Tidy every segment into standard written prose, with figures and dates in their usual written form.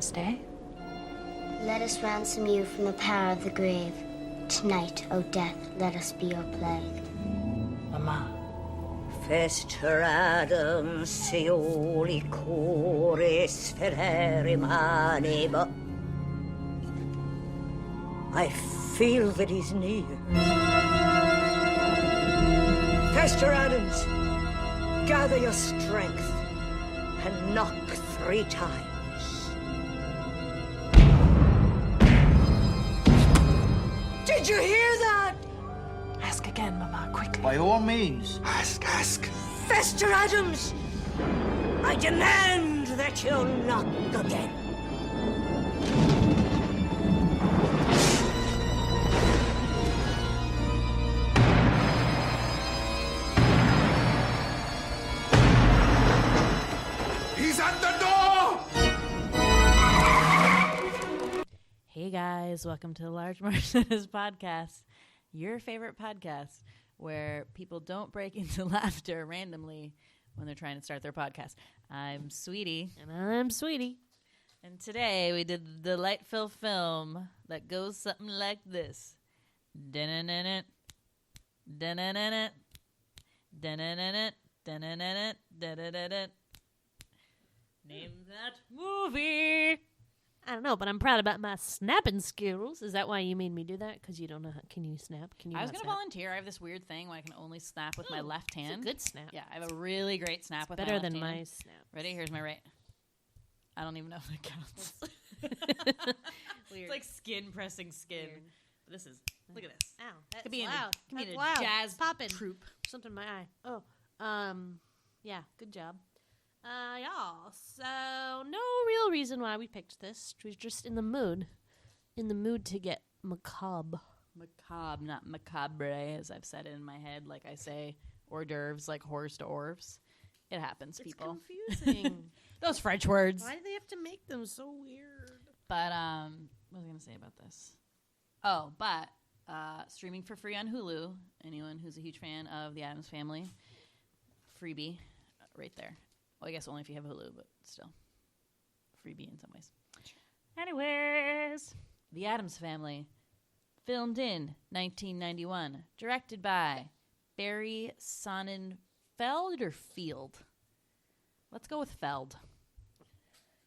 Stay? Let us ransom you from the power of the grave. Tonight, O death, let us be your plague. Mama. Fester Addams, Seoli Chores Ferrari Maneba. I feel that he's near. Fester Addams, gather your strength and knock 3 times. Did you hear that? Ask again, Mama, quickly. By all means. Ask. Fester Addams, I demand that you knock again. He's at the door! Hey guys, welcome to the Large Martinez podcast, your favorite podcast where people don't break into laughter randomly when they're trying to start their podcast. I'm Sweetie. And I'm Sweetie. And today we did the delightful film that goes something like this. Dun-dun-dun-dun. Dun-dun-dun-dun. Dun-dun-dun-dun. Dun-dun-dun-dun. Dun-dun-dun-dun. Name that movie. I don't know, but I'm proud about my snapping skills. Is that why you made me do that? Because you don't know how. Can you snap? Can you? I was going to volunteer. I have this weird thing where I can only snap with my left hand. It's a good snap. Yeah, I have a really great snap with my Better left than hand. my snap. Ready? Here's my right. I don't even know if that counts. Weird. It's like skin pressing skin. Weird. But this is, look at this. Ow, that's Could be loud. in a, That's loud. jazz Poppin'. troupe. Something in my eye. Oh, yeah, good job. Y'all. So no real reason why we picked this. We're just in the mood to get macabre. Macabre, not macabre, as I've said it in my head. Like I say hors d'oeuvres, like horse to oeuvres. It happens, people. It's confusing. Those French words. Why do they have to make them so weird? But what was I going to say about this? Oh, but streaming for free on Hulu. Anyone who's a huge fan of the Addams Family, freebie right there. Well, I guess only if you have Hulu, but still freebie in some ways. Anyways, the Addams Family, filmed in 1991, directed by Barry Sonnenfeld or Field. Let's go with Feld.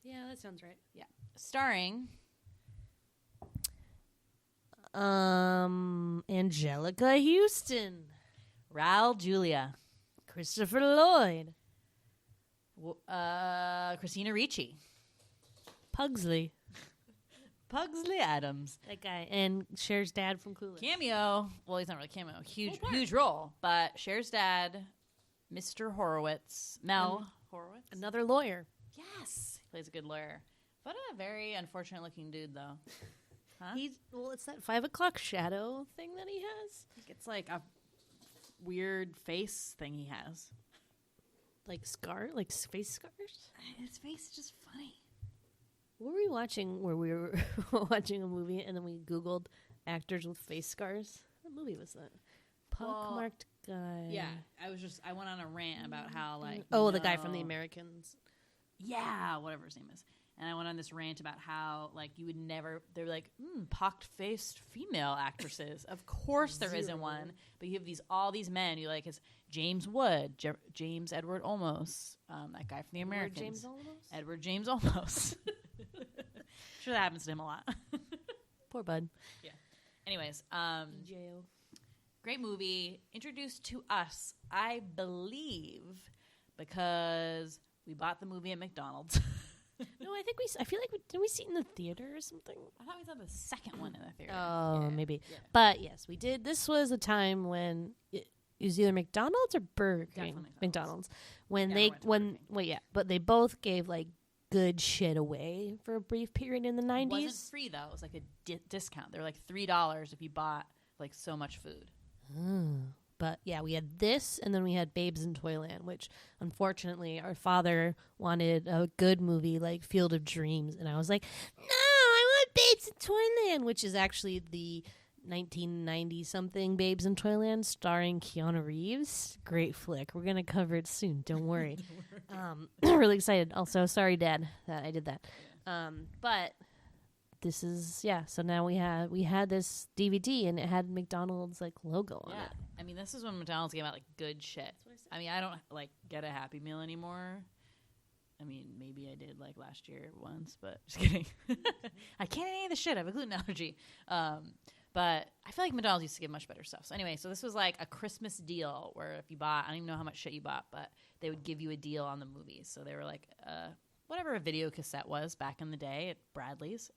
Yeah, that sounds right. Yeah, starring Angelica Houston, Raul Julia, Christopher Lloyd, Christina Ricci, Pugsley, Addams. that guy, and Cher's dad from Clueless. Cameo. Well, he's not really cameo. Huge role. But Cher's dad, Mr. Horowitz, Mel Horowitz. Another lawyer. Yes, he plays a good lawyer. But a very unfortunate-looking dude, though. Huh? It's that 5 o'clock shadow thing that he has. It's like a weird face thing he has. Like face scars? His face is just funny. What were we watching where we were watching a movie and then we Googled actors with face scars? What movie was that? Pockmarked guy. Yeah, I went on a rant about how, like... the guy from The Americans. Yeah, whatever his name is. And I went on this rant about how, like, you would never... They're like, pocked-faced female actresses. Of course there isn't one. But you have all these men. You like, it's James Wood, James Edward Olmos, that guy from The Americans. Edward James Olmos. Sure that happens to him a lot. Poor bud. Yeah. Anyways, Jail. great movie. Introduced to us, I believe, because we bought the movie at McDonald's. No, I feel like did we see it in the theater or something? I thought we saw the second one in the theater. Oh, Yeah. maybe. Yeah. But yes, we did. This was a time when it was either McDonald's or Burger King. Definitely McDonald's. When Yeah, they I went to Burger King. but they both gave like good shit away for a brief period in the 90s. It wasn't free though. It was like a discount. They were like $3 if you bought like so much food. But yeah, we had this, and then we had Babes in Toyland, which unfortunately our father wanted a good movie like Field of Dreams, and I was like, no, I want Babes in Toyland, which is actually the 1990-something Babes in Toyland starring Keanu Reeves. Great flick. We're going to cover it soon. Don't worry. Really excited. Also, sorry, Dad, that I did that. But this is so now we had this DVD and it had McDonald's like logo on it. I mean, this is when McDonald's gave out like good shit. I mean, I don't like get a Happy Meal anymore. I mean, maybe I did like last year once, but just kidding. I can't eat any of the shit. I have a gluten allergy. But I feel like McDonald's used to give much better stuff. So anyway, so this was like a Christmas deal where if you bought, I don't even know how much shit you bought, but they would give you a deal on the movies. So they were like, whatever a video cassette was back in the day at Bradley's.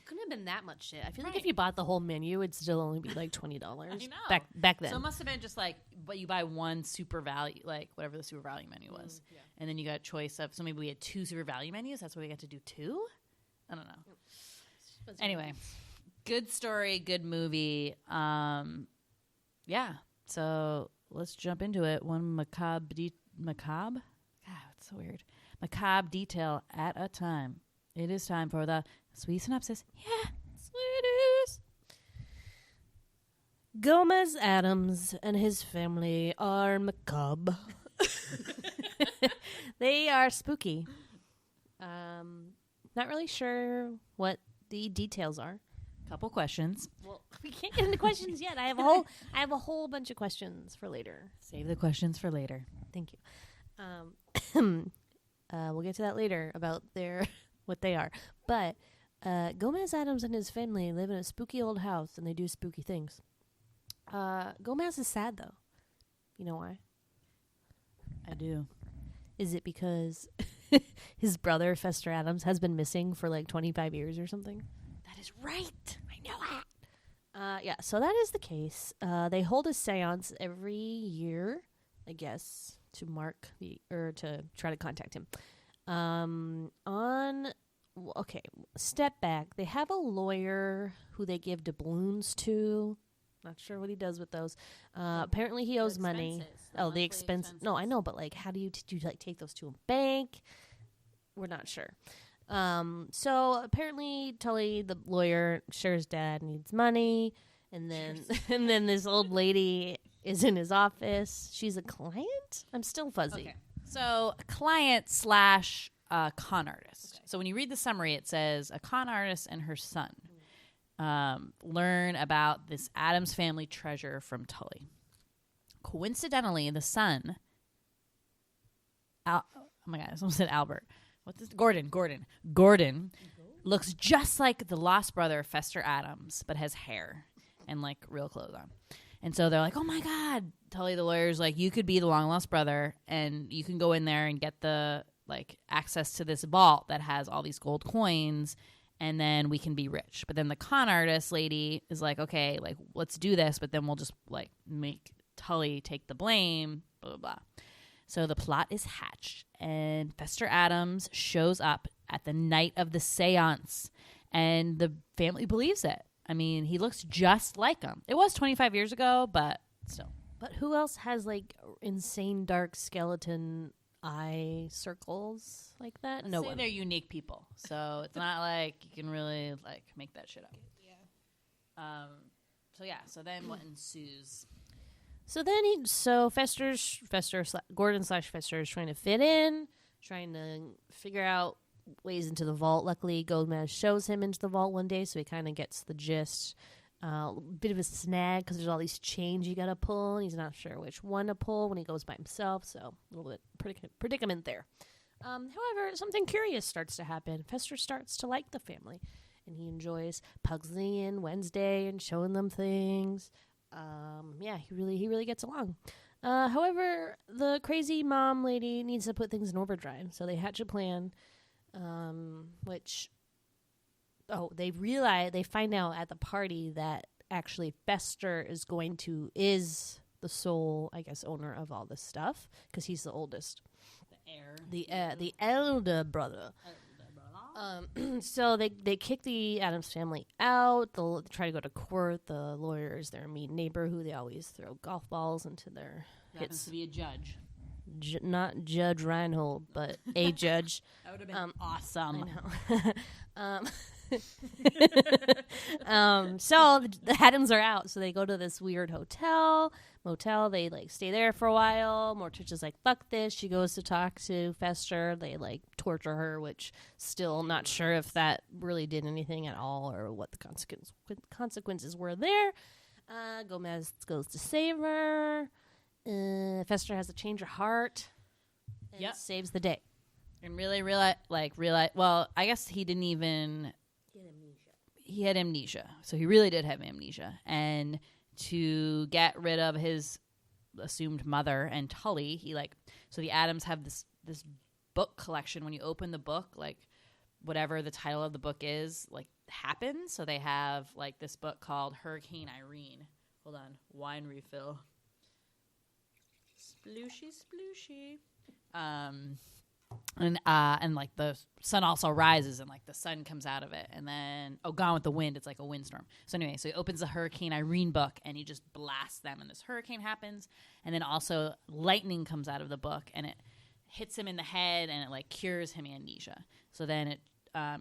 Couldn't have been that much shit. I feel like if you bought the whole menu, it'd still only be like $20. I know. Back then. So it must have been just like, but you buy one super value, like whatever the super value menu was. And then you got a choice of, so maybe we had 2 super value menus. That's why we got to do 2? I don't know. Anyway, good story, good movie. Yeah. So let's jump into it. One macabre? God, it's so weird. Macabre detail at a time. It is time for the sweet synopsis. Yeah, sweeties. Gomez Addams and his family are macabre. They are spooky. Not really sure what the details are. Couple questions. Well, we can't get into questions yet. I have a whole bunch of questions for later. Save the questions for later. Thank you. We'll get to that later about what they are. But Gomez Addams and his family live in a spooky old house, and they do spooky things. Gomez is sad, though. You know why? I do. Is it because his brother, Fester Addams, has been missing for like 25 years or something? That is right. I know it. Yeah, so that is the case. They hold a seance every year, I guess, to to try to contact him. Step back. They have a lawyer who they give doubloons to. Not sure what he does with those. Apparently he owes money. The expense. No, I know, but like, how do you take those to a bank? We're not sure. So apparently Tully, the lawyer, sure his dad needs money, and then this old lady is in his office. She's a client? I'm still fuzzy. Okay. So a client / con artist. Okay. So when you read the summary, it says a con artist and her son learn about this Addams family treasure from Tully. Coincidentally, the son, oh my God, someone said Albert. What's this? Gordon looks just like the lost brother, Fester Addams, but has hair and like real clothes on. And so they're like, oh my God, Tully the lawyer's like, you could be the long lost brother and you can go in there and get the like access to this vault that has all these gold coins and then we can be rich. But then the con artist lady is like, okay, like let's do this, but then we'll just like make Tully take the blame, blah, blah, blah. So the plot is hatched and Fester Addams shows up at the night of the seance and the family believes it. I mean, he looks just like him. It was 25 years ago, but still. But who else has like insane dark skeleton eye circles like that? No one. They're unique people, so it's not like you can really like make that shit up. Yeah. So then what ensues? So then Gordon / Fester is trying to fit in, trying to figure out ways into the vault. Luckily, Gomez shows him into the vault one day, so he kind of gets the gist. Bit of a snag because there's all these chains you gotta pull, and he's not sure which one to pull when he goes by himself, so a little bit predicament there. However, something curious starts to happen. Fester starts to like the family, and he enjoys Pugsley and Wednesday and showing them things. He really gets along. However, the crazy mom lady needs to put things in overdrive, so they hatch a plan, they find out at the party that actually Fester is the sole, I guess, owner of all this stuff because he's the oldest, the heir, the elder brother. So they kick the Addams family out. They'll try to go to court. The lawyer is their mean neighbor who they always throw golf balls into their hits. Happens to be a judge. Not Judge Reinhold, but a judge. That would have been awesome. I know. So the Addams are out, so they go to this weird motel. They like stay there for a while. Mortich is like, fuck this. She goes to talk to Fester. They like torture her, which still not sure if that really did anything at all or what the consequences were there. Gomez goes to save her. Fester has a change of heart and saves the day. And really realize, well, I guess he didn't even... He had amnesia. So he really did have amnesia. And to get rid of his assumed mother and Tully, so the Addams have this book collection. When you open the book, like, whatever the title of the book is, like, happens. So they have, like, this book called Hurricane Irene. Hold on. Wine refill. Splooshy. And like the sun also rises and like the sun comes out of it, and then Gone with the Wind, it's like a windstorm. So anyway, so he opens the Hurricane Irene book and he just blasts them, and this hurricane happens, and then also lightning comes out of the book and it hits him in the head and it like cures him amnesia. So then it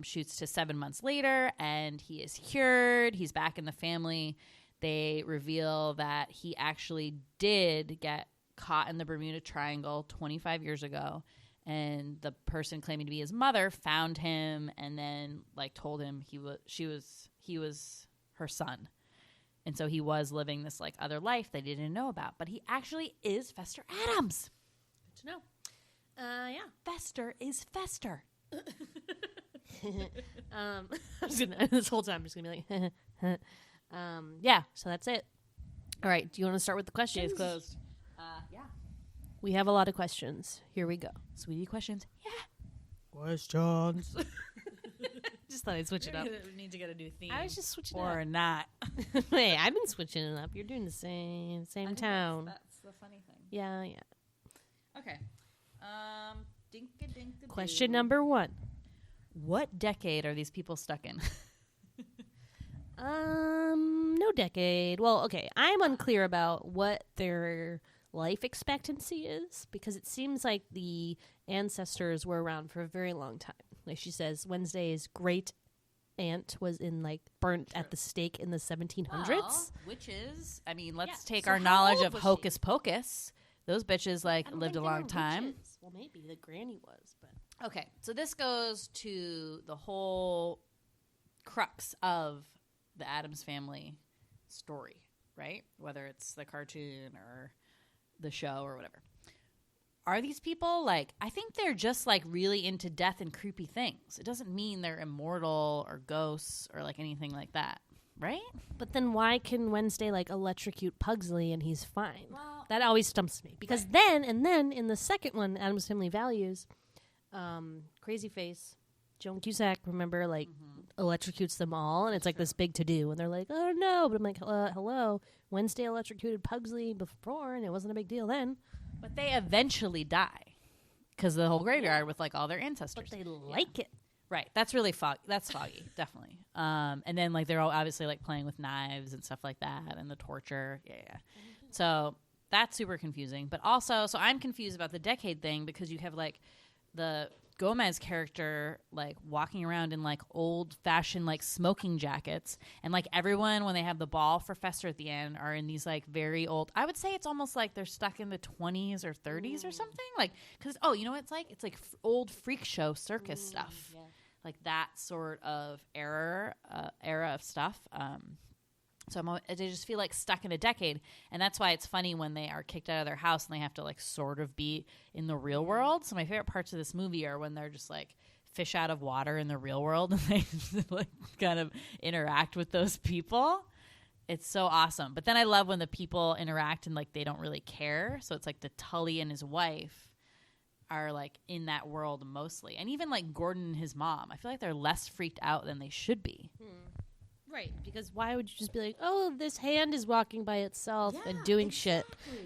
shoots to 7 months later and he is cured. He's back in the family. They reveal that he actually did get caught in the Bermuda Triangle 25 years ago. And the person claiming to be his mother found him and then like told him he was her son. And so he was living this like other life they didn't know about. But he actually is Fester Addams. Good to know. Yeah. Fester is Fester. This whole time I'm just gonna be like yeah, so that's it. All right, do you want to start with the questions? Case closed. Yeah. We have a lot of questions. Here we go. Sweetie, questions? Yeah. Questions. Just thought I'd switch it up. We need to get a new theme. I was just switching it or up. not. Hey, I've been switching it up. You're doing the same town. That's the funny thing. Yeah. Okay. Question number 1. What decade are these people stuck in? No decade. Well, okay. I'm unclear about what their life expectancy is, because it seems like the ancestors were around for a very long time. Like she says, Wednesday's great aunt was burnt at the stake in the 1700s. Well, witches. I mean, let's take our knowledge of Hocus Pocus. Those bitches lived a long time. Witches. Well, maybe the granny was, but okay. So this goes to the whole crux of the Addams Family story, right? Whether it's the cartoon or the show or whatever. Are these people I think they're just really into death and creepy things. It doesn't mean they're immortal or ghosts or anything like that, right? But then why can Wednesday electrocute Pugsley and he's fine? Well, that always stumps me, because then in the second one, Addams Family Values, Crazy Face, Joan Cusack, remember, electrocutes them all, and it's this big to-do, and they're like, oh, no, but I'm like, hello, Wednesday electrocuted Pugsley before, and it wasn't a big deal then. But they eventually die, because the whole graveyard with, all their ancestors. But they like it. Right, that's really foggy. That's foggy, definitely. And then, they're all obviously, playing with knives and stuff like that, and the torture, yeah. So that's super confusing. But also, so I'm confused about the decade thing, because you have, the Gomez character walking around in old-fashioned smoking jackets, and everyone, when they have the ball for Fester at the end, are in these very old, I would say it's almost they're stuck in the 20s or 30s or something, because you know what it's old freak show circus stuff, yeah. That sort of era of stuff. So they just feel stuck in a decade, and that's why it's funny when they are kicked out of their house and they have to sort of be in the real world. So my favorite parts of this movie are when they're just fish out of water in the real world and they kind of interact with those people. It's so awesome. But then I love when the people interact and they don't really care. So it's the Tully and his wife are in that world mostly, and even Gordon and his mom. I feel they're less freaked out than they should be. Right, because why would you just be oh, this hand is walking by itself and doing shit.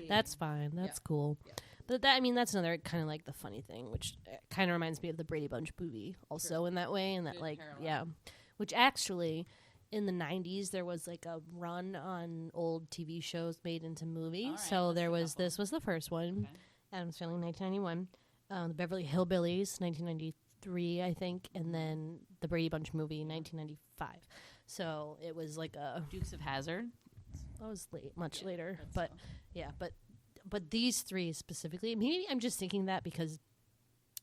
That's fine. That's cool. Yeah. But that's another kind of the funny thing, which kind of reminds me of the Brady Bunch movie also in that way. And that which actually in the 90s there was a run on old TV shows made into movies. Right, so this was the first one, Addams Family 1991, the Beverly Hillbillies 1993. 1993, I think, and then the Brady Bunch movie, 1995. So it was like a Dukes of Hazzard. that was much later, but but these three specifically. Maybe I'm just thinking that because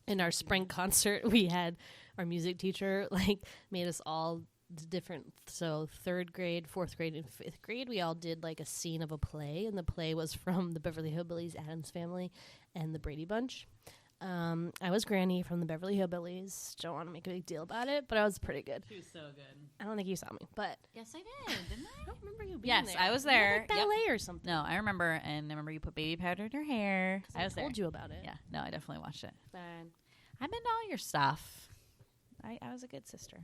in our spring concert we had our music teacher like made us all different. So 3rd grade, 4th grade, and 5th grade, we all did like a scene of a play, and the play was from the Beverly Hillbillies, Addams Family, and the Brady Bunch. I was Granny from the Beverly Hillbillies. Don't want to make a big deal about it, but I was pretty good. She was so good. I don't think you saw me, but Yes, I did, didn't I? I don't remember you being Yes, there. I was You had, there. like, ballet or something. No, I remember, and I remember you put baby powder in your hair. I was told there. you about it. Yeah, no, I definitely watched it. Fine. I'm into all your stuff. I was a good sister.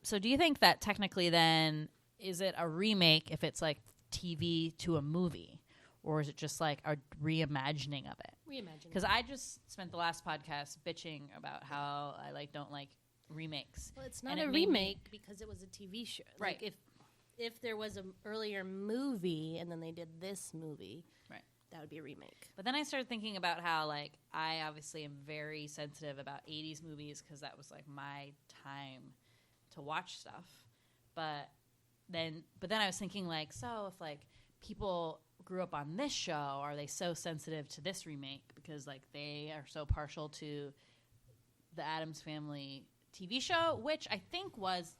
So do you think that technically then, is it a remake if it's like TV to a movie? Or is it just like a reimagining of it? Reimagine. Because I just spent the last podcast bitching about how I don't like remakes. Well, it's not And a it made me- remake because it was a TV show. Right. Like if there was an earlier movie and then they did this movie, Right. that would be a remake. But then I started thinking about how, like, I obviously am very sensitive about 80s movies because that was, like, my time to watch stuff. But then I was thinking, like, so if, like, people grew up on this show, are they so sensitive to this remake because, like, they are so partial to the Addams Family TV show, which I think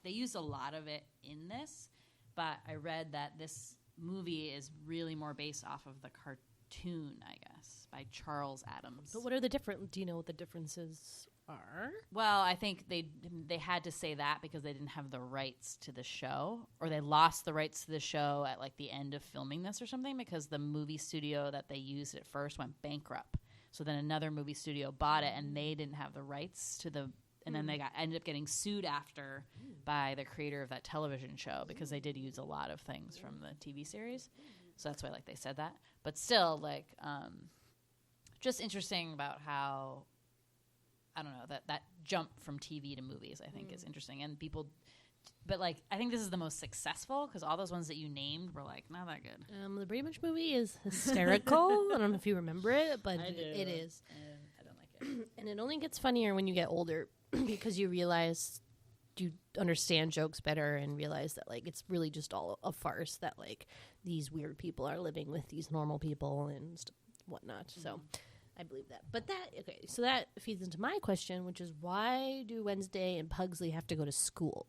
they used a lot of it in this, but I read that this movie is really more based off of the cartoon, I guess, by Charles Addams. But what are the different? Do you know what the differences are? Well, I think they had to say that because they didn't have the rights to the show, or they lost the rights to the show at like the end of filming this or something, because the movie studio that they used at first went bankrupt. So then another movie studio bought it, and they didn't have the rights to the. And then they ended up getting sued after by the creator of that television show because they did use a lot of things from the TV series. So that's why they said that. But still, just interesting about how, I don't know, that jump from TV to movies, I think is interesting. And people, but I think this is the most successful because all those ones that you named were not that good. The Brady Bunch movie is hysterical. I don't know if you remember it, but I do. it is. And I don't like it. And it only gets funnier when you get older because you realize you understand jokes better and realize that it's really just all a farce, that these weird people are living with these normal people and whatnot. Mm-hmm. So I believe that. But so that feeds into my question, which is, why do Wednesday and Pugsley have to go to school?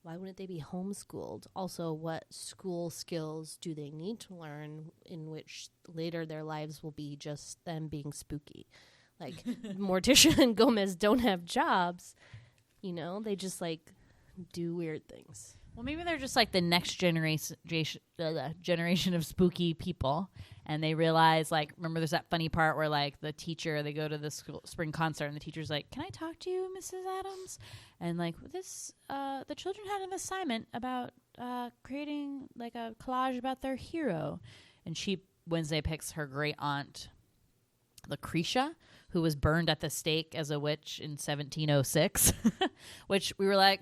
Why wouldn't they be homeschooled? Also, what school skills do they need to learn in which later their lives will be just them being spooky? Morticia and Gomez don't have jobs. They just do weird things. Well, maybe they're just the next generation of spooky people, and they realize, remember there's that funny part where the teacher, they go to the spring concert, and the teacher's like, "Can I talk to you, Mrs. Addams?" And the children had an assignment about creating a collage about their hero, and Wednesday picks her great aunt Lucretia, who was burned at the stake as a witch in 1706, which we were like,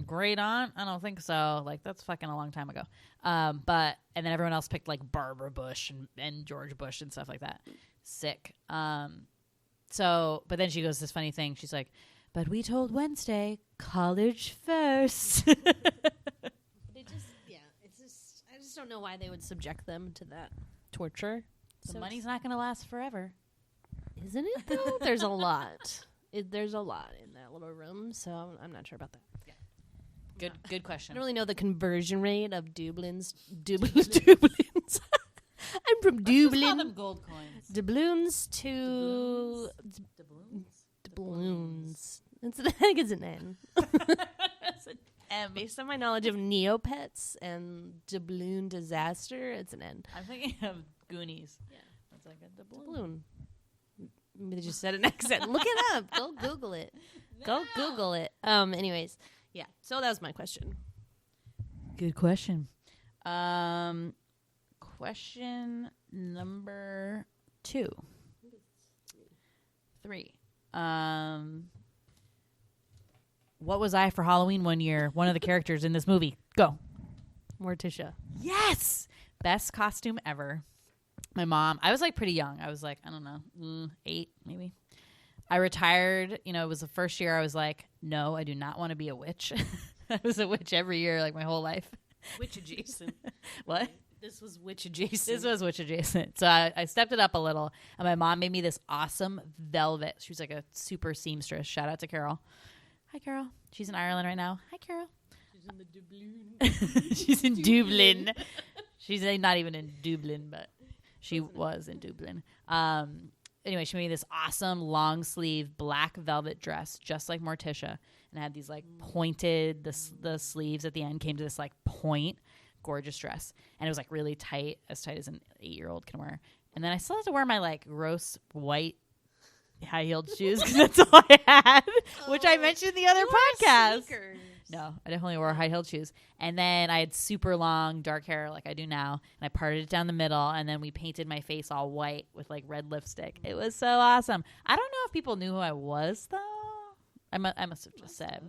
great aunt? I don't think so. That's fucking a long time ago. And then everyone else picked Barbara Bush and George Bush and stuff like that. Sick. But then she goes this funny thing. She's like, but we told Wednesday, college first. I just don't know why they would subject them to that torture. The money's not going to last forever. Isn't it, though? There's a lot. There's a lot in that little room, so I'm not sure about that. Yeah. Good question. I don't really know the conversion rate of Dublins. Dublins. I'm from Dublin. Let's call them gold coins. Doubloons to doubloons. I think it's an N. That's an M. Based on my knowledge of Neopets and doubloon disaster, it's an N. I'm thinking of Goonies. Yeah. That's a doubloon. Doubloon. Maybe they just said an accent. Look it up. Go Google it. Go Google it. Anyways, yeah. So that was my question. Good question. Question number 2. 3. What was I for Halloween one year? One of the characters in this movie. Go. Morticia. Yes. Best costume ever. My mom, I was pretty young. I was I don't know, 8 maybe. I retired. You know, it was the first year I was like, no, I do not want to be a witch. I was a witch every year, like my whole life. Witch adjacent. What? This was witch adjacent. This was witch adjacent. So I stepped it up a little, and my mom made me this awesome velvet. She was like a super seamstress. Shout out to Carol. Hi, Carol. She's in Ireland right now. Hi, Carol. She's in the Dublin. She's in Dublin. She's not even in Dublin, but she was in Dublin. Anyway, she made me this awesome long sleeve black velvet dress, just like Morticia, and had these like pointed. The sleeves at the end came to this like point. Gorgeous dress, and it was like really tight as an 8-year-old can wear. And then I still had to wear my like gross white high-heeled shoes because that's all I had, which I mentioned in the other podcast. Sneakers. No, I definitely wore high-heeled shoes. And then I had super long dark hair like I do now, and I parted it down the middle, and then we painted my face all white with like red lipstick. It was so awesome. I don't know if people knew who I was though. I must have just said,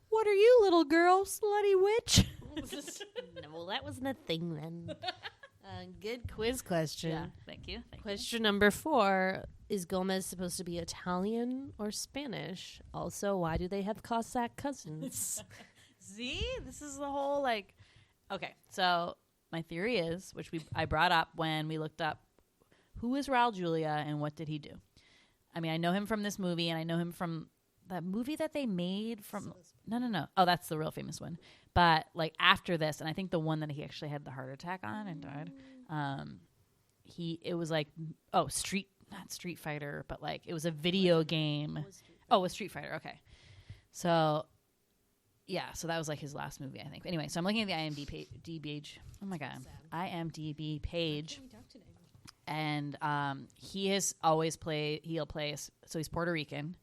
"What are you, little girl, slutty witch?" No, well, that wasn't a thing then. Good quiz question. Yeah, thank you. Question number 4. Is Gomez supposed to be Italian or Spanish? Also, why do they have Cossack cousins? See, this is the whole like. Okay, so my theory is, which I brought up when we looked up who is Raul Julia and what did he do. I mean, I know him from this movie, and I know him from that movie that they made from. No. Oh, that's the real famous one. But like after this, and I think the one that he actually had the heart attack on and died. It was like not Street Fighter, but like it was a video game. Oh, it was Street Fighter. Okay, so yeah, so that was like his last movie, I think. Anyway, so I'm looking at the IMDb page. Oh my god, IMDb page, and he has always played. So he's Puerto Rican,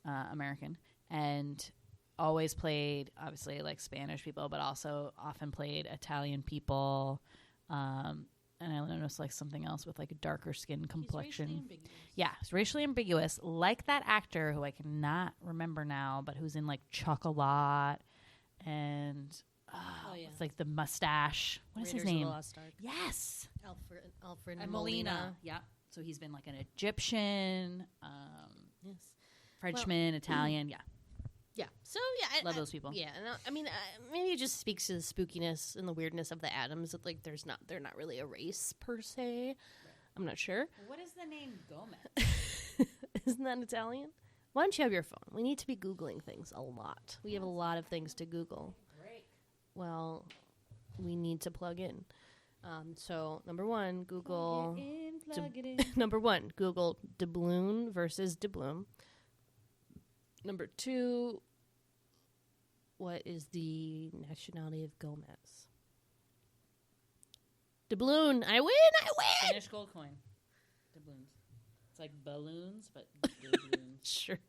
American, and always played obviously like Spanish people, but also often played Italian people. And I noticed like something else with like a darker skin complexion. It's racially ambiguous, like that actor who I cannot remember now, but who's in like Chocolat and it's like the mustache. What is his name? Yes, Alfred and Molina. Yeah, so he's been like an Egyptian, Frenchman, Italian. Yeah. Yeah. So yeah, love those people. Yeah, and I mean, maybe it just speaks to the spookiness and the weirdness of the Addams. That like, they're not really a race per se. Right. I'm not sure. What is the name Gomez? Isn't that Italian? Why don't you have your phone? We need to be Googling things a lot. We have a lot of things to Google. Great. Well, we need to plug in. So number 1, Google. Plug it in. Number 1, Google doubloon versus doubloon. Number 2, what is the nationality of Gomez? Doubloon. I win. Spanish gold coin. Doubloons. It's like balloons, but doubloons. Sure.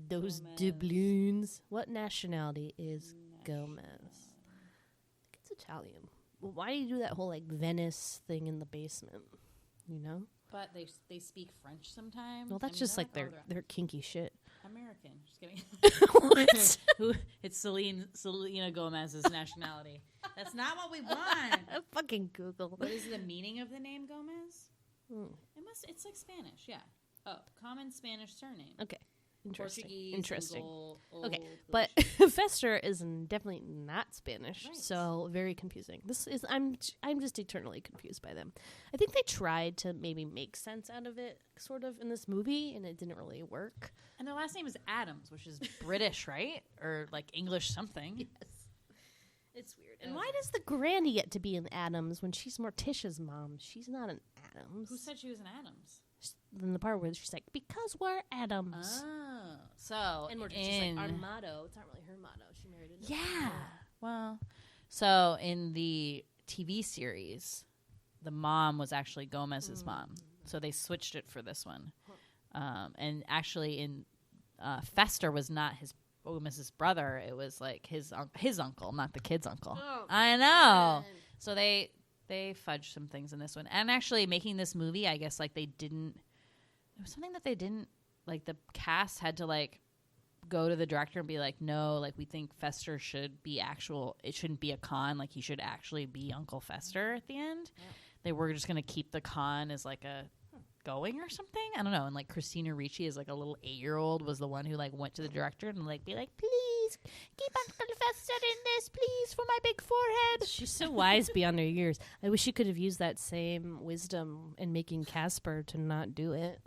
Those doubloons. What nationality is Gomez? I think it's Italian. Well, why do you do that whole like Venice thing in the basement? You know? But they speak French sometimes. Well, that's just like their kinky shit. American. Just kidding. What? It's Selena Gomez's nationality. That's not what we want. Fucking Google. What is the meaning of the name Gomez? It's like Spanish, yeah. Oh, common Spanish surname. Okay. Portuguese, Interesting. Okay, but Fester is definitely not Spanish, right. So very confusing. I'm just eternally confused by them. I think they tried to maybe make sense out of it, sort of, in this movie, and it didn't really work. And their last name is Addams, which is British, right? Or like English something. Yes. It's weird. And why does the granny get to be an Addams when she's Morticia's mom? She's not an Addams. Who said she was an Addams? In the part where she's like, because we're Addams. Oh. So, and Morticia's like, our motto. It's not really her motto. She married into Yeah. Well, so in the TV series, the mom was actually Gomez's mom. So they switched it for this one. And actually in Fester was not Gomez's brother. It was like his uncle, not the kid's uncle. Oh, I know. Man. So they fudged some things in this one. And actually making this movie, I guess like it was something that they didn't, like the cast had to like go to the director and be like, no, like we think Fester should be it shouldn't be a con, like he should actually be Uncle Fester at the end. Yeah. They were just going to keep the con as like a going or something. I don't know. And like Christina Ricci is like a little 8-year-old was the one who like went to the director and like be like, please keep Uncle Fester in this, please, for my big forehead. She's so wise beyond her years. I wish she could have used that same wisdom in making Casper to not do it.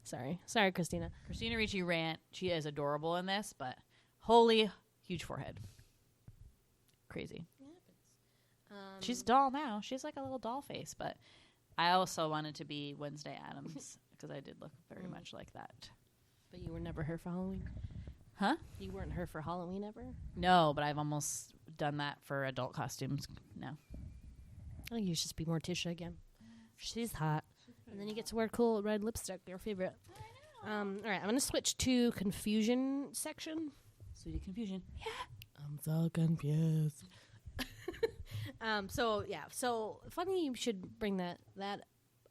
Sorry, Christina. Christina Ricci rant. She is adorable in this, but holy huge forehead. Crazy. She's doll now. She's like a little doll face, but I also wanted to be Wednesday Addams because I did look very much like that. But you were never her for Halloween? Huh? You weren't her for Halloween ever? No, but I've almost done that for adult costumes now. I think you should just be Morticia again. She's hot. And then you get to wear cool red lipstick, your favorite. All right, I'm going to switch to confusion section. Sweetie confusion. Yeah. I'm so confused. So funny you should bring that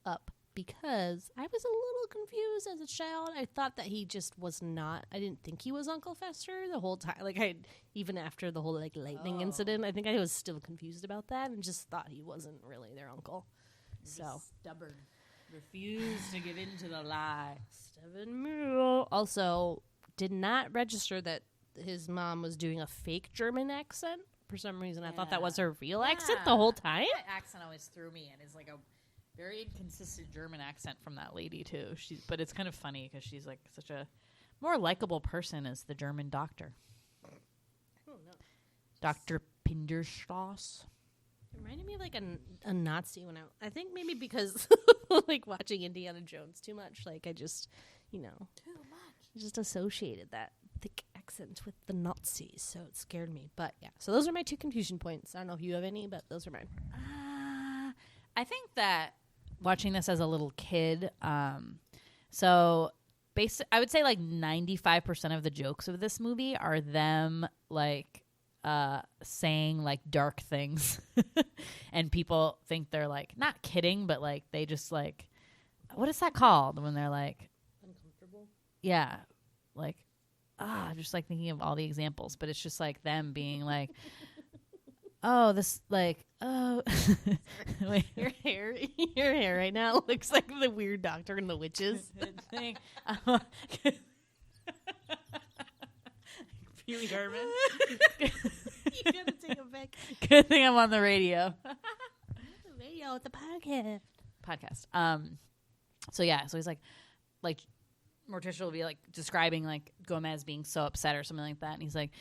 up because I was a little confused as a child. I thought that he just was not. I didn't think he was Uncle Fester the whole time. Like even after the whole like lightning incident, I think I was still confused about that and just thought he wasn't really their uncle. So stubborn. Refused to give in to the lie. Stubborn. Also, did not register that his mom was doing a fake German accent. For some reason, I thought that was her real accent the whole time. That accent always threw me, and it's like a very inconsistent German accent from that lady too. But it's kind of funny because she's like such a more likable person as the German doctor. I don't know. Dr. Pinderstrass. It reminded me of like a Nazi when I think maybe because like watching Indiana Jones too much. Like I just, too much. Just associated that thick accent with the Nazis, so it scared me. But yeah, so those are my 2 confusion points. I don't know if you have any, but those are mine. I think that watching this as a little kid, so I would say like 95% of the jokes of this movie are them like saying like dark things, and people think they're like not kidding, but like they just like, what is that called when they're like Uncomfortable? Yeah, like I'm just like thinking of all the examples, but it's just like them being like, oh, this like, oh, wait, your hair right now looks like the weird doctor and the witches thing. Pee-wee Herman. You gotta take it back. Good thing I'm on the radio. The radio, the podcast. So yeah, so he's like Morticia will be like describing like Gomez being so upset or something like that, and he's like,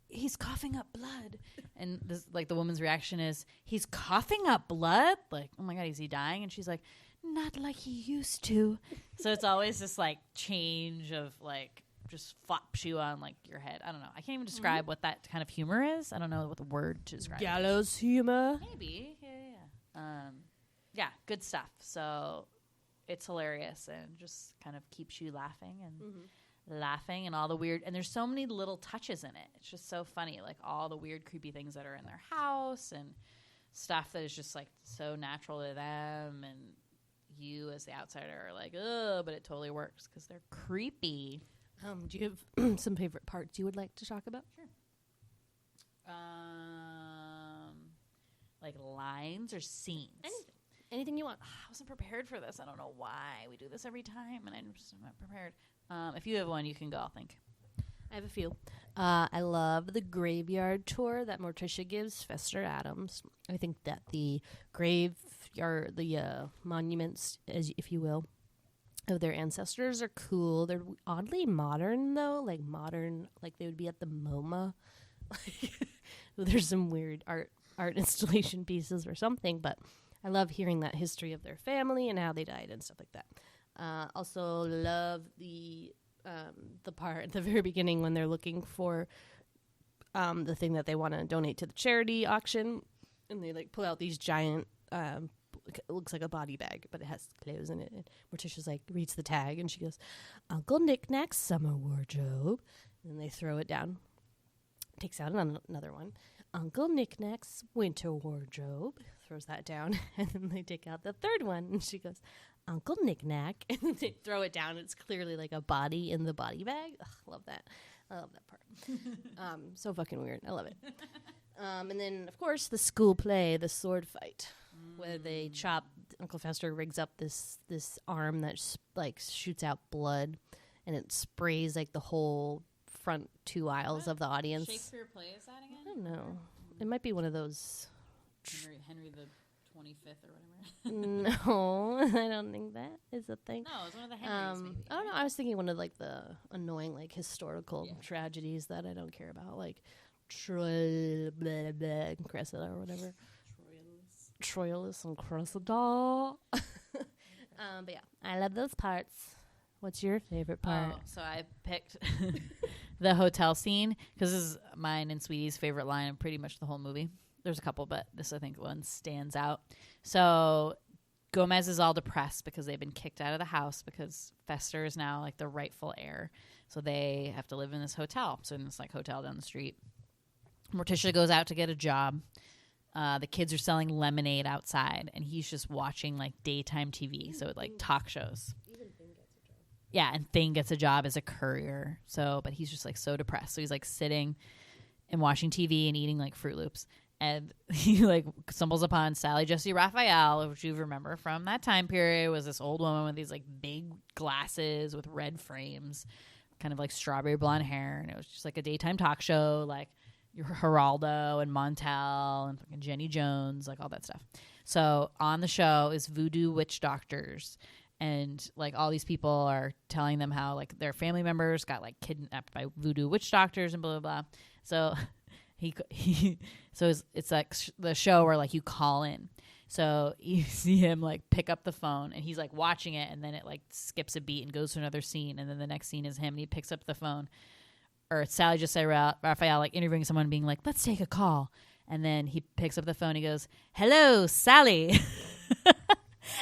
he's coughing up blood, and this like the woman's reaction is, he's coughing up blood, like, oh my god, is he dying? And she's like, not like he used to. So it's always this like change of like just flops you on like your head. I don't know. I can't even describe what that kind of humor is. I don't know what the word to describe. Gallows humor. Maybe. Yeah, good stuff. So it's hilarious and just kind of keeps you laughing and laughing and all the weird. And there's so many little touches in it. It's just so funny. Like all the weird, creepy things that are in their house and stuff that is just like so natural to them. And you as the outsider are like, ugh, but it totally works because they're creepy. Do you have some favorite parts you would like to talk about? Sure. Like lines or scenes? Anything you want. I wasn't prepared for this. I don't know why we do this every time, and I'm just not prepared. If you have one, you can go, I'll think. I have a few. I love the graveyard tour that Morticia gives Fester Addams. I think that the graveyard, the monuments, as if you will, of their ancestors are cool. They're oddly modern, though. Like modern, like they would be at the MoMA. There's some weird art installation pieces or something, but I love hearing that history of their family and how they died and stuff like that. Also love the part at the very beginning when they're looking for the thing that they want to donate to the charity auction, and they like pull out these giant it looks like a body bag, but it has clothes in it. And Morticia's like reads the tag and she goes, "Uncle Knick-Knack's summer wardrobe," and then they throw it down. Takes out another one. "Uncle Knick-Knack's winter wardrobe," throws that down, and then they take out the third one, and she goes, "Uncle Knick-Knack," and then they throw it down. It's clearly like a body in the body bag. Ugh, love that. I love that part. So fucking weird. I love it. And then, of course, the school play, the sword fight, where they chop Uncle Fester rigs up this arm that like shoots out blood, and it sprays like the whole front 2 aisles of the audience. Shakespeare play is that again? I don't know. It might be one of those. Henry the 25th or whatever. No, I don't think that is a thing. No, it's one of the Henrys. Maybe. I don't know. I was thinking one of like the annoying like historical tragedies that I don't care about, like Troy blah, blah, Cressida or whatever. Troilus and Cressida. But yeah, I love those parts. What's your favorite part? Oh, so I picked the hotel scene because this is mine and Sweetie's favorite line of pretty much the whole movie. There's a couple, but this, I think, one stands out. So Gomez is all depressed because they've been kicked out of the house because Fester is now like the rightful heir. So they have to live in this hotel. So in this like hotel down the street. Morticia goes out to get a job. The kids are selling lemonade outside, and he's just watching like daytime TV. So like talk shows. Even Thing gets a job. Yeah, and Thing gets a job as a courier. So, but he's just like so depressed. So he's like sitting and watching TV and eating like Fruit Loops. And he like stumbles upon Sally Jesse Raphael, which you remember from that time period, was this old woman with these like big glasses with red frames, kind of like strawberry blonde hair. And it was just like a daytime talk show, like your Geraldo and Montel and fucking Jenny Jones, like all that stuff. So on the show is voodoo witch doctors. And like all these people are telling them how like their family members got like kidnapped by voodoo witch doctors and blah, blah, blah. So it's like the show where like you call in. So you see him like pick up the phone and he's like watching it, and then it like skips a beat and goes to another scene, and then the next scene is him and he picks up the phone, or Sally just say Raphael like interviewing someone being like, let's take a call, and then he picks up the phone, he goes, hello Sally.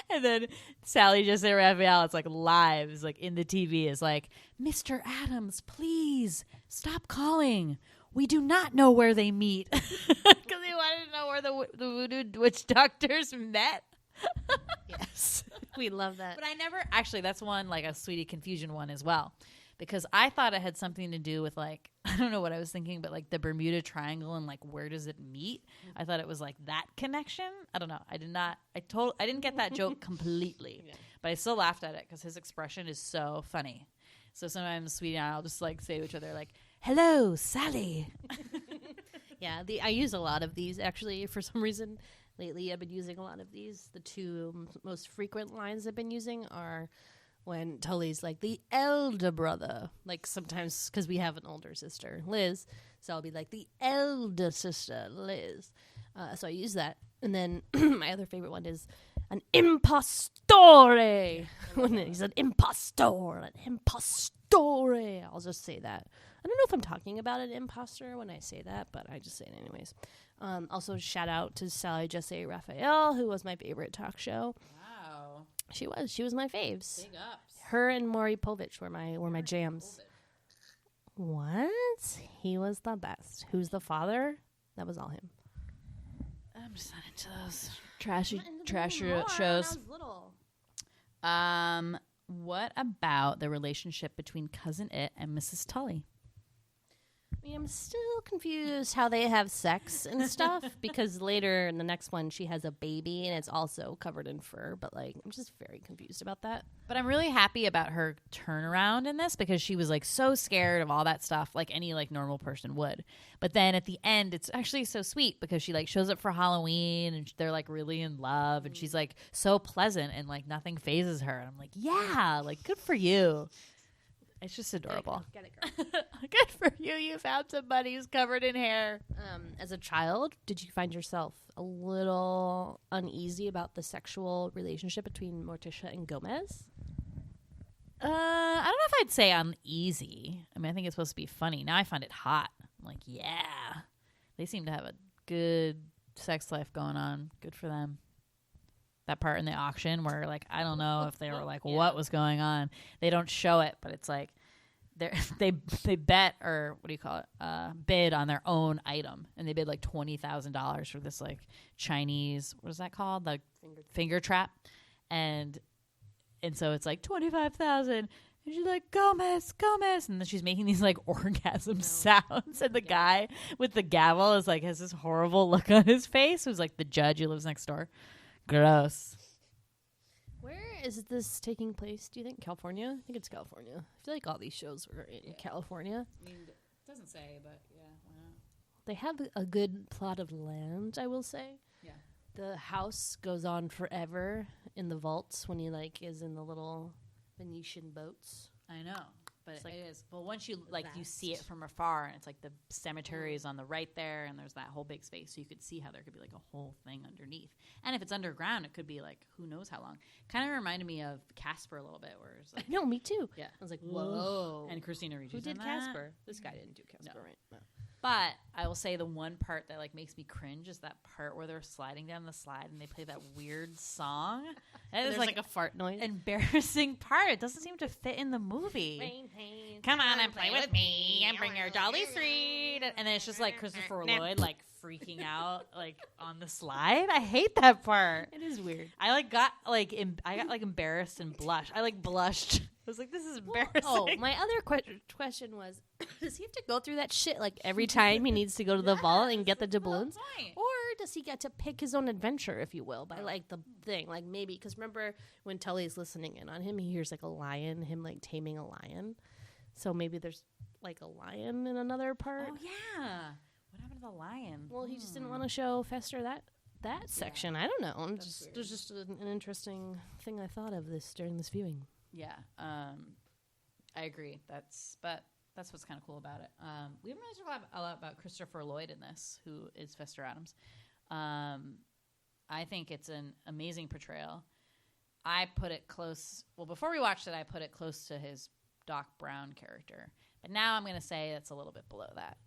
And then Sally just say Raphael, it's like live, it's like in the TV, is like, Mr. Addams, please stop calling. We do not know where they meet. Because he wanted to know where the voodoo witch doctors met. Yes. We love that. But I never, actually, that's one, like a Sweetie confusion one as well. Because I thought it had something to do with like, I don't know what I was thinking, but like the Bermuda Triangle and like where does it meet? I thought it was like that connection. I don't know. I didn't get that joke completely. But I still laughed at it because his expression is so funny. So sometimes Sweetie and I'll just like say to each other like, hello, Sally. Yeah, I use a lot of these actually. For some reason, lately I've been using a lot of these. The two most frequent lines I've been using are when Tully's like the elder brother. Like sometimes because we have an older sister, Liz, so I'll be like the elder sister, Liz. So I use that, and then my other favorite one is an impostore. When he's an impostore, I'll just say that. I don't know if I'm talking about an imposter when I say that, but I just say it anyways. Also, shout out to Sally Jesse Raphael, who was my favorite talk show. Wow. She was my faves. Big ups. Her and Maury Povich were my jams. What? He was the best. Who's the father? That was all him. I'm just not into those trashy shows. What about the relationship between Cousin It and Mrs. Tully? I'm still confused how they have sex and stuff because later in the next one she has a baby and it's also covered in fur, but like I'm just very confused about that. But I'm really happy about her turnaround in this because she was like so scared of all that stuff like any like normal person would. But then at the end it's actually so sweet because she like shows up for Halloween and they're like really in love and she's like so pleasant and like nothing phases her. And I'm like, yeah, like good for you. It's just adorable. Get it, girl. Good for you. You found somebody who's covered in hair. As a child, did you find yourself a little uneasy about the sexual relationship between Morticia and Gomez? I don't know if I'd say uneasy. I mean, I think it's supposed to be funny. Now I find it hot. I'm like, yeah. They seem to have a good sex life going on. Good for them. That part in the auction where, like, I don't know if they were like, what was going on. They don't show it, but it's like they bet, or what do you call it? Bid on their own item, and they bid like $20,000 for this like Chinese, what is that called? The finger trap, and so it's like $25,000. And she's like, Gomez. And then she's making these like orgasm sounds. And the guy with the gavel is like, has this horrible look on his face. Who's like the judge who lives next door. Gross. is this taking place? Do you think California? I think it's California. I feel like all these shows were in California. I mean, it doesn't say, but yeah, why not? They have a good plot of land, I will say. Yeah. The house goes on forever in the vaults when he like is in the little Venetian boats. I know, but Like it is. But once you you see it from afar, and it's like the cemetery is on the right there, and there's that whole big space, so you could see how there could be like a whole thing underneath. And if it's underground, it could be like who knows how long. Kind of reminded me of Casper a little bit, where it's like, No, me too. yeah, I was like, whoa. and Christina Ricci's Who did in that. Casper? This guy didn't do Casper, No. right? No. But I will say the one part that like makes me cringe is that part where they're sliding down the slide and they play that weird song. That is There's like a fart noise. embarrassing part. It doesn't seem to fit in the movie. Come on and play with me and bring your dolly street. And then it's just like Christopher Lloyd like freaking out like on the slide. I hate that part. It is weird. I got embarrassed and blushed. I like blushed. I was like, this is embarrassing. Oh, my other question was, does he have to go through that shit like every time he needs to go to the vault and get the doubloons? Or does he get to pick his own adventure, if you will, by like the thing? Like maybe, because remember when Tully's listening in on him, he hears like a lion, him like taming a lion. So maybe there's like a lion in another part. Oh, yeah. What happened to the lion? Well, he just didn't want to show Fester that section. I don't know. There's just an interesting thing I thought of during this viewing. Yeah, I agree. That's what's kind of cool about it. We haven't really talked a lot about Christopher Lloyd in this, who is Fester Addams. I think it's an amazing portrayal. I put it close. Well, before we watched it, I put it close to his Doc Brown character. But now I'm going to say it's a little bit below that.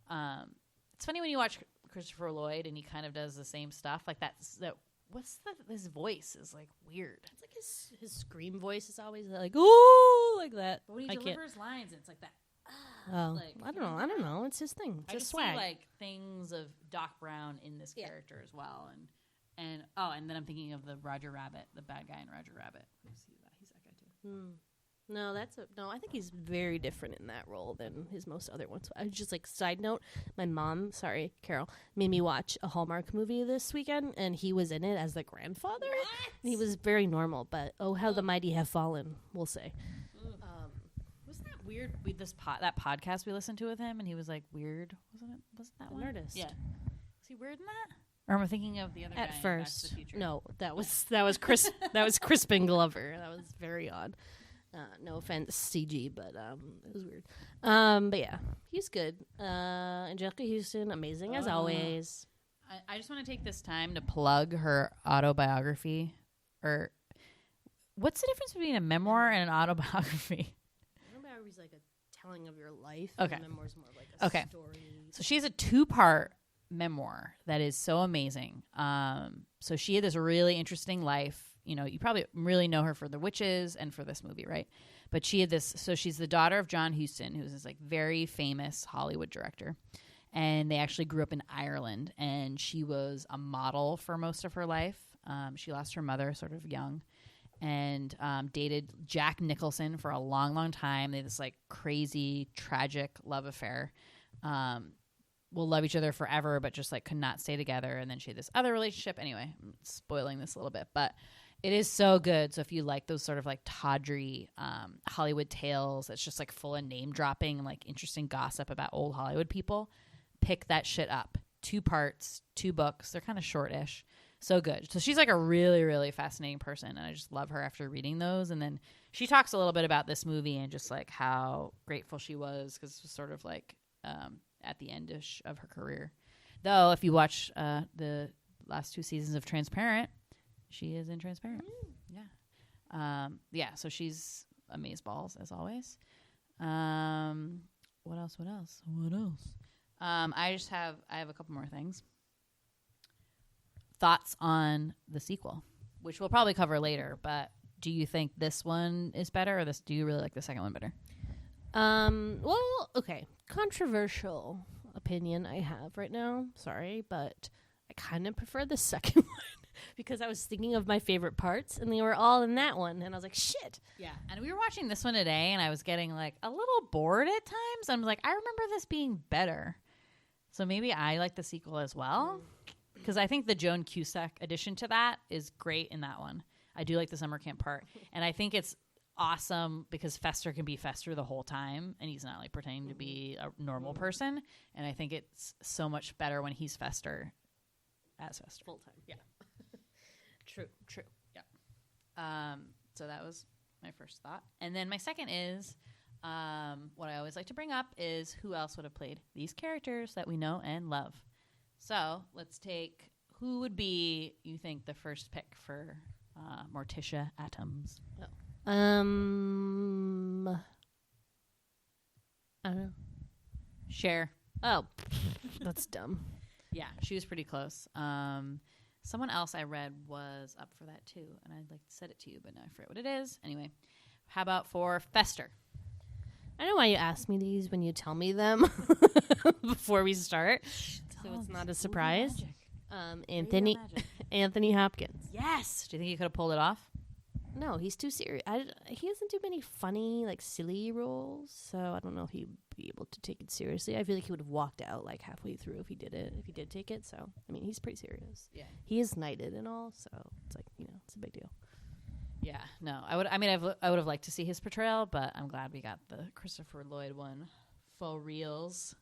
It's funny when you watch Christopher Lloyd and he kind of does the same stuff. Like his voice is like weird. It's like his scream voice is always like, ooh, like that. But when he delivers lines, it's like that. Oh, Like, I don't know. It's his thing. It's I his just swag. see like things of Doc Brown in this character as well, and then I'm thinking of the Roger Rabbit, the bad guy in Roger Rabbit. He's that guy too. No, I think he's very different in that role than his most other ones. I just like side note, my mom, sorry, Carol, made me watch a Hallmark movie this weekend, and he was in it as the grandfather. And he was very normal, but oh, how the mighty have fallen, we'll say. Wasn't that weird? That podcast we listened to with him, and he was like weird, wasn't it? Wasn't that The one? Nerdist. Yeah. Was he weird in that? Or am I thinking of the other guy At in Back to first, the Future? no, that was Chris. That was Crispin Glover. That was very odd. No offense, CG, but it was weird. But yeah, he's good. Angelica Houston, amazing as always. I just want to take this time to plug her autobiography. Or what's the difference between a memoir and an autobiography? Autobiography is like a telling of your life. Okay. And memoir is more like a story. So she has a 2-part memoir that is so amazing. So she had this really interesting life. You know, you probably really know her for The Witches and for this movie, right? But she had this. So she's the daughter of John Huston, who's this like very famous Hollywood director. And they actually grew up in Ireland. And she was a model for most of her life. She lost her mother sort of young and dated Jack Nicholson for a long, long time. They had this like crazy, tragic love affair. Will love each other forever, but just like could not stay together. And then she had this other relationship. Anyway, I'm spoiling this a little bit, but it is so good. So if you like those sort of like tawdry Hollywood tales, it's just like full of name dropping and like interesting gossip about old Hollywood people, pick that shit up. 2 parts, 2 books. They're kind of shortish. So good. So she's like a really, really fascinating person. And I just love her after reading those. And then she talks a little bit about this movie and just like how grateful she was because it was sort of like at the end-ish of her career. Though if you watch the last 2 seasons of Transparent, she is in Transparent. Yeah. So she's amazeballs as always. What else? I have a couple more things. Thoughts on the sequel, which we'll probably cover later, but do you think this one is better or do you really like the second one better? Well, okay. Controversial opinion I have right now. Sorry, but I kind of prefer the second one because I was thinking of my favorite parts and they were all in that one. And I was like, shit. Yeah. And we were watching this one today and I was getting like a little bored at times. I'm like, I remember this being better. So maybe I like the sequel as well. Because I think the Joan Cusack addition to that is great in that one. I do like the summer camp part. And I think it's awesome because Fester can be Fester the whole time, and he's not like pretending to be a normal person. And I think it's so much better when he's Fester as Fester. Full time. Yeah. True. Yeah. So that was my first thought. And then my second is what I always like to bring up is who else would have played these characters that we know and love. So let's take who would be, you think, the first pick for Morticia Addams? I don't know. Cher. Oh, that's dumb. Yeah, she was pretty close. Someone else I read was up for that too, and I'd like to set it to you, but now I forget what it is. Anyway, how about for Fester? I know why you ask me these when you tell me them before we start, so it's not a surprise. Anthony Hopkins. Yes. Do you think he could have pulled it off? No, he's too serious. He doesn't do many funny, like silly roles, so I don't know if he'd be able to take it seriously. I feel like he would have walked out like halfway through if he did take it. So I mean, he's pretty serious. Yeah, he is knighted and all, so it's like, you know, it's a big deal. Yeah, no, I would have liked to see his portrayal, but I'm glad we got the Christopher Lloyd one for reals.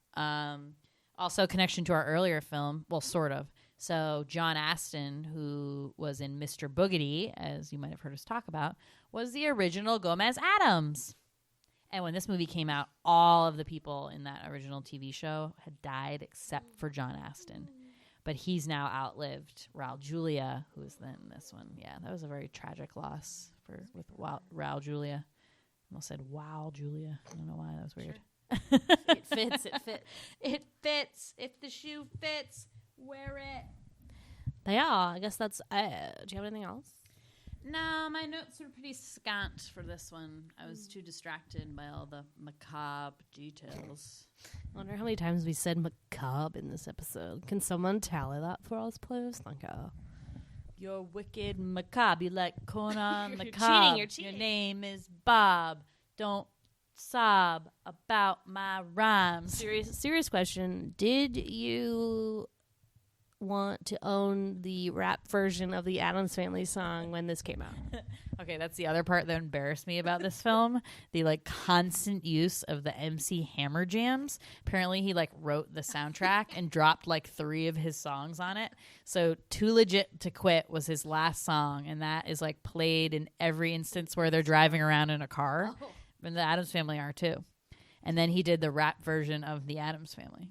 Also, connection to our earlier film, well, sort of. So John Astin, who was in Mr. Boogedy, as you might have heard us talk about, was the original Gomez Addams. And when this movie came out, all of the people in that original TV show had died except for John Astin. But he's now outlived Raul Julia, who was then this one. Yeah, that was a very tragic loss with Raul Julia. I almost said wow, Julia. I don't know why. That was weird. Sure. It fits. It fits. If the shoe fits, wear it. Yeah, I guess that's. Do you have anything else? No, my notes were pretty scant for this one. I was too distracted by all the macabre details. I wonder how many times we said macabre in this episode. Can someone tally that for us, please? Thank you. You're wicked macabre. You like corn on the You're cob. cheating. Your name is Bob. Don't sob about my rhymes. Serious question. Did you want to own the rap version of the Addams Family song when this came out? Okay, that's the other part that embarrassed me about this film. The like constant use of the MC Hammer jams. Apparently he like wrote the soundtrack and dropped like 3 of his songs on it. So Too Legit to Quit was his last song, and that is like played in every instance where they're driving around in a car. Oh. And the Addams Family are too. And then he did the rap version of the Addams Family.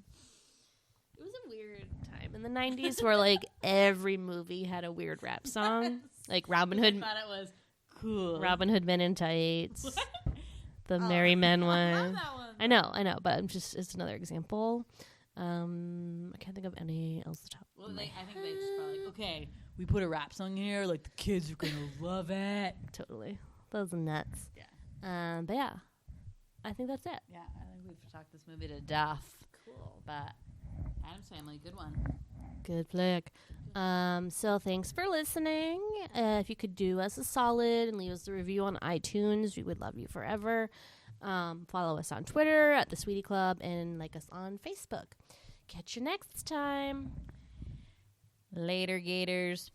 It was a weird time in the 90s where like every movie had a weird rap song. Like Robin Hood. I thought it was cool. Robin Hood Men in Tights. What? The Merry Men I one. love that one. I know, but it's another example. I can't think of any else to top. Well, I think they just probably okay. We put a rap song in here, like the kids are gonna love it. Totally, those are nuts. Yeah. But yeah, I think that's it. Yeah, I think we've talked this movie to death. Cool. But Addams Family, good one. Good flick. So thanks for listening. If you could do us a solid and leave us a review on iTunes, we would love you forever. Follow us on Twitter at The Sweetie Club and like us on Facebook. Catch you next time. Later, Gators.